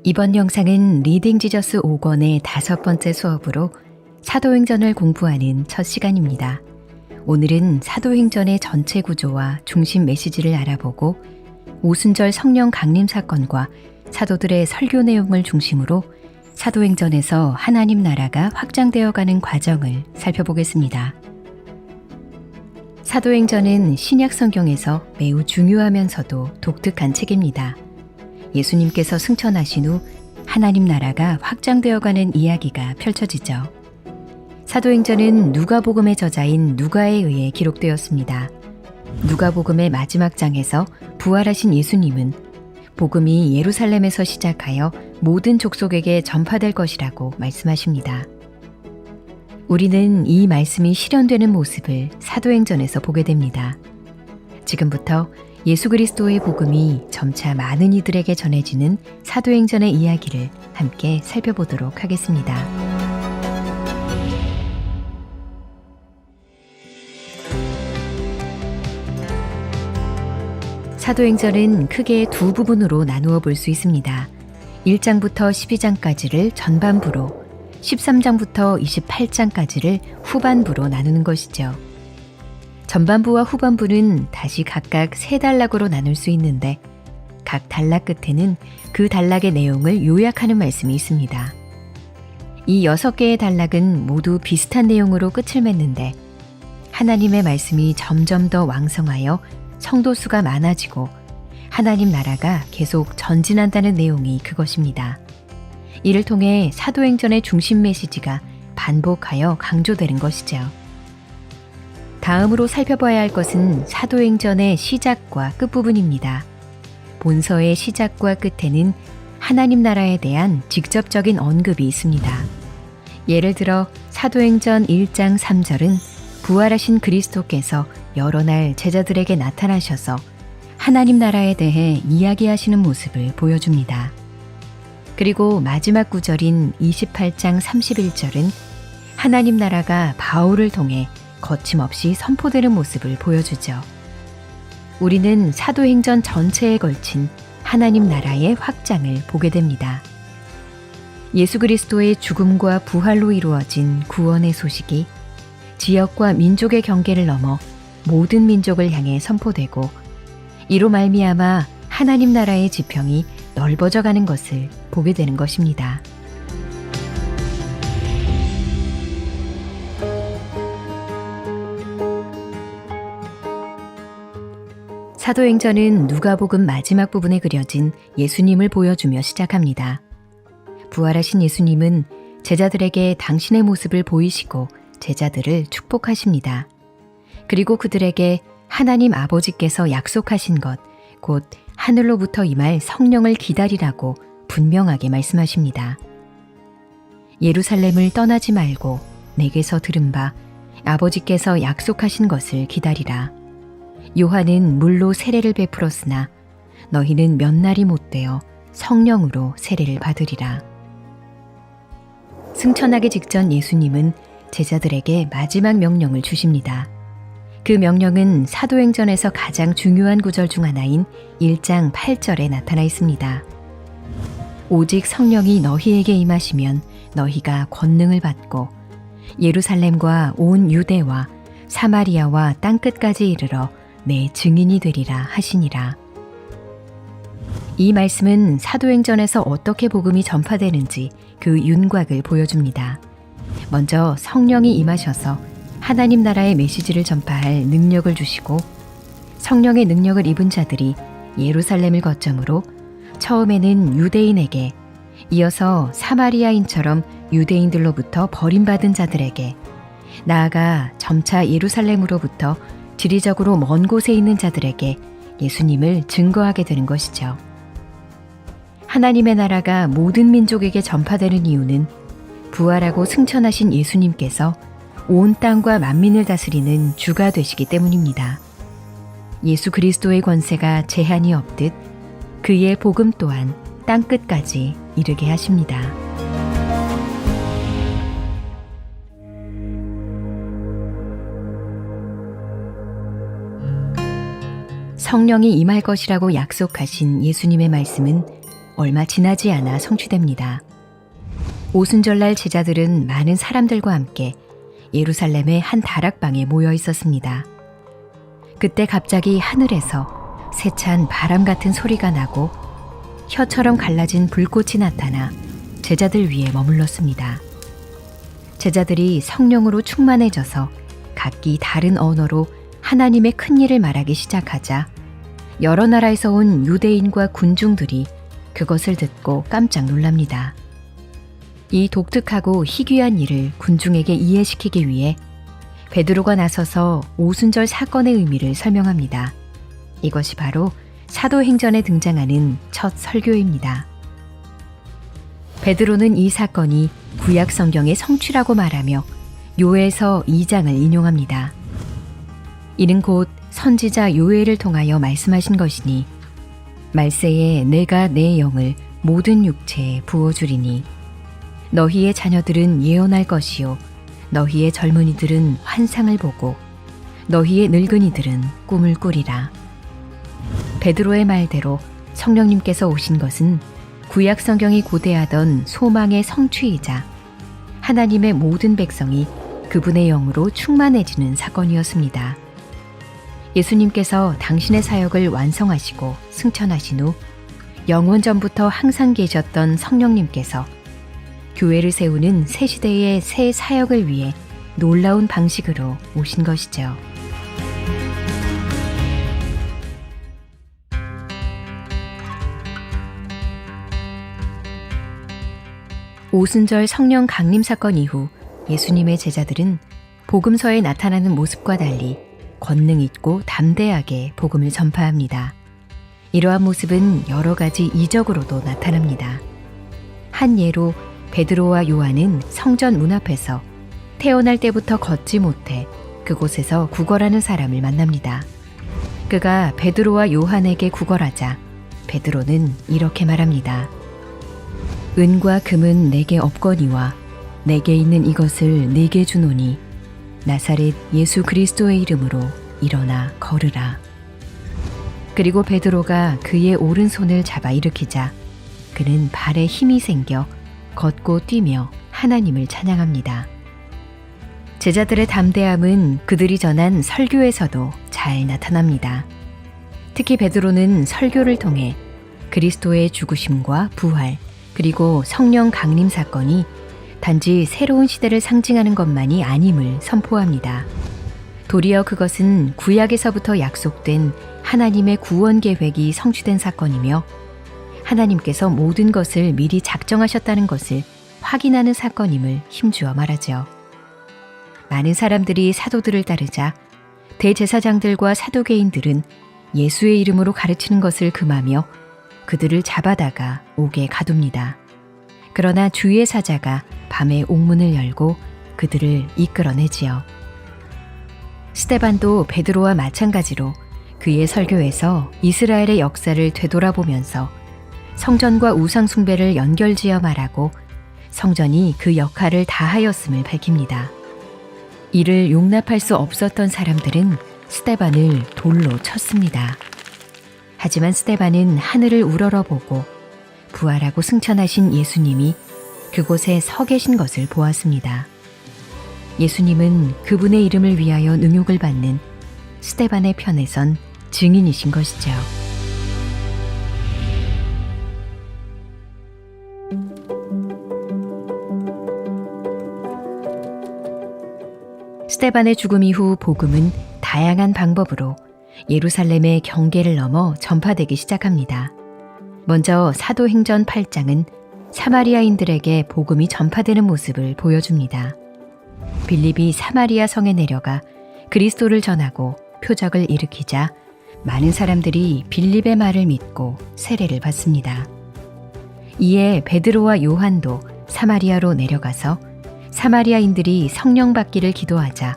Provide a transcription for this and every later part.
이번 영상은 리딩 지저스 5권의 5번째 수업으로 사도행전을 공부하는 첫 시간입니다. 오늘은 사도행전의 전체 구조와 중심 메시지를 알아보고 오순절 성령 강림 사건과 사도들의 설교 내용을 중심으로 사도행전에서 하나님 나라가 확장되어가는 과정을 살펴보겠습니다. 사도행전은 신약 성경에서 매우 중요하면서도 독특한 책입니다. 예수님께서 승천하신 후 하나님 나라가 확장되어가는 이야기가 펼쳐지죠. 사도행전은 누가복음의 저자인 누가에 의해 기록되었습니다. 누가복음의 마지막 장에서 부활하신 예수님은 복음이 예루살렘에서 시작하여 모든 족속에게 전파될 것이라고 말씀하십니다. 우리는 이 말씀이 실현되는 모습을 사도행전에서 보게 됩니다. 지금부터 예수 그리스도의 복음이 점차 많은 이들에게 전해지는 사도행전의 이야기를 함께 살펴보도록 하겠습니다. 사도행전은 크게 두 부분으로 나누어 볼 수 있습니다. 1장부터 12장까지를 전반부로, 13장부터 28장까지를 후반부로 나누는 것이죠. 전반부와 후반부는 다시 각각 3단락으로 나눌 수 있는데 각 단락 끝에는 그 단락의 내용을 요약하는 말씀이 있습니다. 이 6개의 단락은 모두 비슷한 내용으로 끝을 맺는데 하나님의 말씀이 점점 더 왕성하여 성도 수가 많아지고 하나님 나라가 계속 전진한다는 내용이 그것입니다. 이를 통해 사도행전의 중심 메시지가 반복하여 강조되는 것이죠. 다음으로 살펴봐야 할 것은 사도행전의 시작과 끝부분입니다. 본서의 시작과 끝에는 하나님 나라에 대한 직접적인 언급이 있습니다. 예를 들어 사도행전 1장 3절은 부활하신 그리스도께서 여러 날 제자들에게 나타나셔서 하나님 나라에 대해 이야기하시는 모습을 보여줍니다. 그리고 마지막 구절인 28장 31절은 하나님 나라가 바울을 통해 거침없이 선포되는 모습을 보여주죠. 우리는 사도행전 전체에 걸친 하나님 나라의 확장을 보게 됩니다. 예수 그리스도의 죽음과 부활로 이루어진 구원의 소식이 지역과 민족의 경계를 넘어 모든 민족을 향해 선포되고 이로 말미암아 하나님 나라의 지평이 넓어져 가는 것을 보게 되는 것입니다. 사도행전은 누가복음 마지막 부분에 그려진 예수님을 보여주며 시작합니다. 부활하신 예수님은 제자들에게 당신의 모습을 보이시고 제자들을 축복하십니다. 그리고 그들에게 하나님 아버지께서 약속하신 것, 곧 하늘로부터 임할 성령을 기다리라고 분명하게 말씀하십니다. 예루살렘을 떠나지 말고 내게서 들은 바 아버지께서 약속하신 것을 기다리라. 요한은 물로 세례를 베풀었으나 너희는 몇 날이 못되어 성령으로 세례를 받으리라. 승천하기 직전 예수님은 제자들에게 마지막 명령을 주십니다. 그 명령은 사도행전에서 가장 중요한 구절 중 하나인 1장 8절에 나타나 있습니다. 오직 성령이 너희에게 임하시면 너희가 권능을 받고 예루살렘과 온 유대와 사마리아와 땅끝까지 이르러 내 증인이 되리라 하시니라. 이 말씀은 사도행전에서 어떻게 복음이 전파되는지 그 윤곽을 보여줍니다. 먼저 성령이 임하셔서 하나님 나라의 메시지를 전파할 능력을 주시고 성령의 능력을 입은 자들이 예루살렘을 거점으로 처음에는 유대인에게, 이어서 사마리아인처럼 유대인들로부터 버림받은 자들에게, 나아가 점차 예루살렘으로부터 지리적으로 먼 곳에 있는 자들에게 예수님을 증거하게 되는 것이죠. 하나님의 나라가 모든 민족에게 전파되는 이유는 부활하고 승천하신 예수님께서 온 땅과 만민을 다스리는 주가 되시기 때문입니다. 예수 그리스도의 권세가 제한이 없듯 그의 복음 또한 땅끝까지 이르게 하십니다. 성령이 임할 것이라고 약속하신 예수님의 말씀은 얼마 지나지 않아 성취됩니다. 오순절날 제자들은 많은 사람들과 함께 예루살렘의 한 다락방에 모여 있었습니다. 그때 갑자기 하늘에서 세찬 바람 같은 소리가 나고 혀처럼 갈라진 불꽃이 나타나 제자들 위에 머물렀습니다. 제자들이 성령으로 충만해져서 각기 다른 언어로 하나님의 큰 일을 말하기 시작하자 여러 나라에서 온 유대인과 군중들이 그것을 듣고 깜짝 놀랍니다. 이 독특하고 희귀한 일을 군중에게 이해시키기 위해 베드로가 나서서 오순절 사건의 의미를 설명합니다. 이것이 바로 사도행전에 등장하는 첫 설교입니다. 베드로는 이 사건이 구약 성경의 성취라고 말하며 요엘서 2장을 인용합니다. 이는 곧 선지자 요엘을 통하여 말씀하신 것이니 말세에 내가 내 영을 모든 육체에 부어주리니 너희의 자녀들은 예언할 것이요 너희의 젊은이들은 환상을 보고 너희의 늙은이들은 꿈을 꾸리라. 베드로의 말대로 성령님께서 오신 것은 구약 성경이 고대하던 소망의 성취이자 하나님의 모든 백성이 그분의 영으로 충만해지는 사건이었습니다. 예수님께서 당신의 사역을 완성하시고 승천하신 후 영원전부터 항상 계셨던 성령님께서 교회를 세우는 새 시대의 새 사역을 위해 놀라운 방식으로 오신 것이죠. 오순절 성령 강림 사건 이후 예수님의 제자들은 복음서에 나타나는 모습과 달리 권능 있고 담대하게 복음을 전파합니다. 이러한 모습은 여러 가지 이적으로도 나타납니다. 한 예로 베드로와 요한은 성전 문 앞에서 태어날 때부터 걷지 못해 그곳에서 구걸하는 사람을 만납니다. 그가 베드로와 요한에게 구걸하자 베드로는 이렇게 말합니다. 은과 금은 내게 없거니와 내게 있는 이것을 네게 주노니 나사렛 예수 그리스도의 이름으로 일어나 걸으라. 그리고 베드로가 그의 오른손을 잡아 일으키자 그는 발에 힘이 생겨 걷고 뛰며 하나님을 찬양합니다. 제자들의 담대함은 그들이 전한 설교에서도 잘 나타납니다. 특히 베드로는 설교를 통해 그리스도의 죽으심과 부활 그리고 성령 강림 사건이 단지 새로운 시대를 상징하는 것만이 아님을 선포합니다. 도리어 그것은 구약에서부터 약속된 하나님의 구원 계획이 성취된 사건이며 하나님께서 모든 것을 미리 작정하셨다는 것을 확인하는 사건임을 힘주어 말하죠. 많은 사람들이 사도들을 따르자 대제사장들과 사두개인들은 예수의 이름으로 가르치는 것을 금하며 그들을 잡아다가 옥에 가둡니다. 그러나 주의 사자가 밤에 옥문을 열고 그들을 이끌어내지요. 스데반도 베드로와 마찬가지로 그의 설교에서 이스라엘의 역사를 되돌아보면서 성전과 우상 숭배를 연결지어 말하고 성전이 그 역할을 다하였음을 밝힙니다. 이를 용납할 수 없었던 사람들은 스데반을 돌로 쳤습니다. 하지만 스데반은 하늘을 우러러보고 부활하고 승천하신 예수님이 그곳에 서 계신 것을 보았습니다. 예수님은 그분의 이름을 위하여 능욕을 받는 스데반의 편에 선 증인이신 것이죠. 스데반의 죽음 이후 복음은 다양한 방법으로 예루살렘의 경계를 넘어 전파되기 시작합니다. 먼저 사도행전 8장은 사마리아인들에게 복음이 전파되는 모습을 보여줍니다. 빌립이 사마리아 성에 내려가 그리스도를 전하고 표적을 일으키자 많은 사람들이 빌립의 말을 믿고 세례를 받습니다. 이에 베드로와 요한도 사마리아로 내려가서 사마리아인들이 성령 받기를 기도하자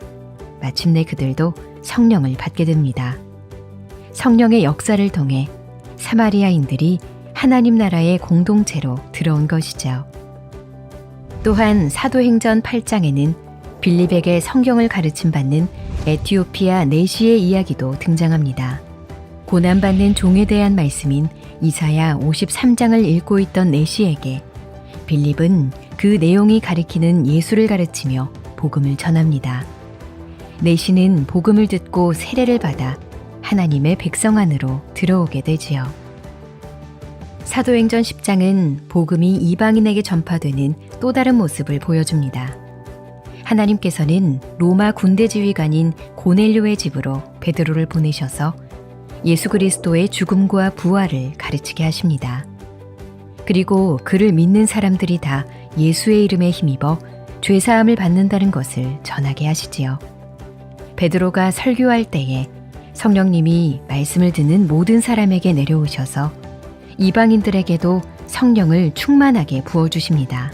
마침내 그들도 성령을 받게 됩니다. 성령의 역사를 통해 사마리아인들이 하나님 나라의 공동체로 들어온 것이죠. 또한 사도행전 8장에는 빌립에게 성경을 가르침받는 에티오피아 내시의 이야기도 등장합니다. 고난받는 종에 대한 말씀인 이사야 53장을 읽고 있던 내시에게 빌립은 그 내용이 가리키는 예수를 가르치며 복음을 전합니다. 내시는 복음을 듣고 세례를 받아 하나님의 백성 안으로 들어오게 되지요. 사도행전 10장은 복음이 이방인에게 전파되는 또 다른 모습을 보여줍니다. 하나님께서는 로마 군대 지휘관인 고넬료의 집으로 베드로를 보내셔서 예수 그리스도의 죽음과 부활을 가르치게 하십니다. 그리고 그를 믿는 사람들이 다 예수의 이름에 힘입어 죄사함을 받는다는 것을 전하게 하시지요. 베드로가 설교할 때에 성령님이 말씀을 듣는 모든 사람에게 내려오셔서 이방인들에게도 성령을 충만하게 부어주십니다.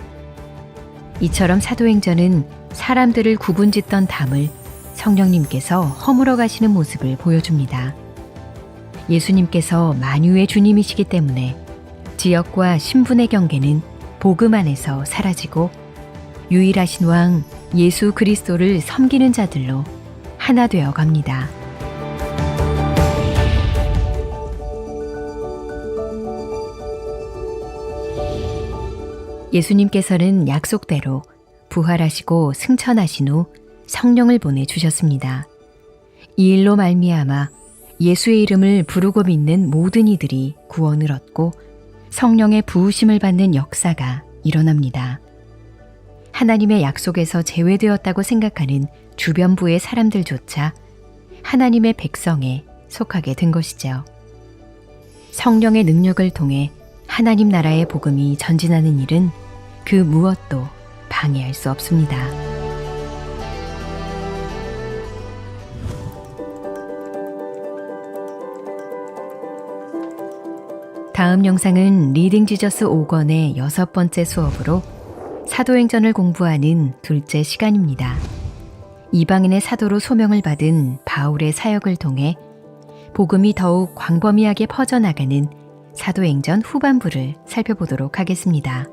이처럼 사도행전은 사람들을 구분짓던 담을 성령님께서 허물어 가시는 모습을 보여줍니다. 예수님께서 만유의 주님이시기 때문에 지역과 신분의 경계는 복음 안에서 사라지고 유일하신 왕 예수 그리스도를 섬기는 자들로 하나 되어 갑니다. 예수님께서는 약속대로 부활하시고 승천하신 후 성령을 보내주셨습니다. 이 일로 말미암아 예수의 이름을 부르고 믿는 모든 이들이 구원을 얻고 성령의 부으심을 받는 역사가 일어납니다. 하나님의 약속에서 제외되었다고 생각하는 주변부의 사람들조차 하나님의 백성에 속하게 된 것이죠. 성령의 능력을 통해 하나님 나라의 복음이 전진하는 일은 그 무엇도 방해할 수 없습니다. 다음 영상은 리딩 지저스 5권의 6번째 수업으로 사도행전을 공부하는 둘째 시간입니다. 이방인의 사도로 소명을 받은 바울의 사역을 통해 복음이 더욱 광범위하게 퍼져나가는 사도행전 후반부를 살펴보도록 하겠습니다.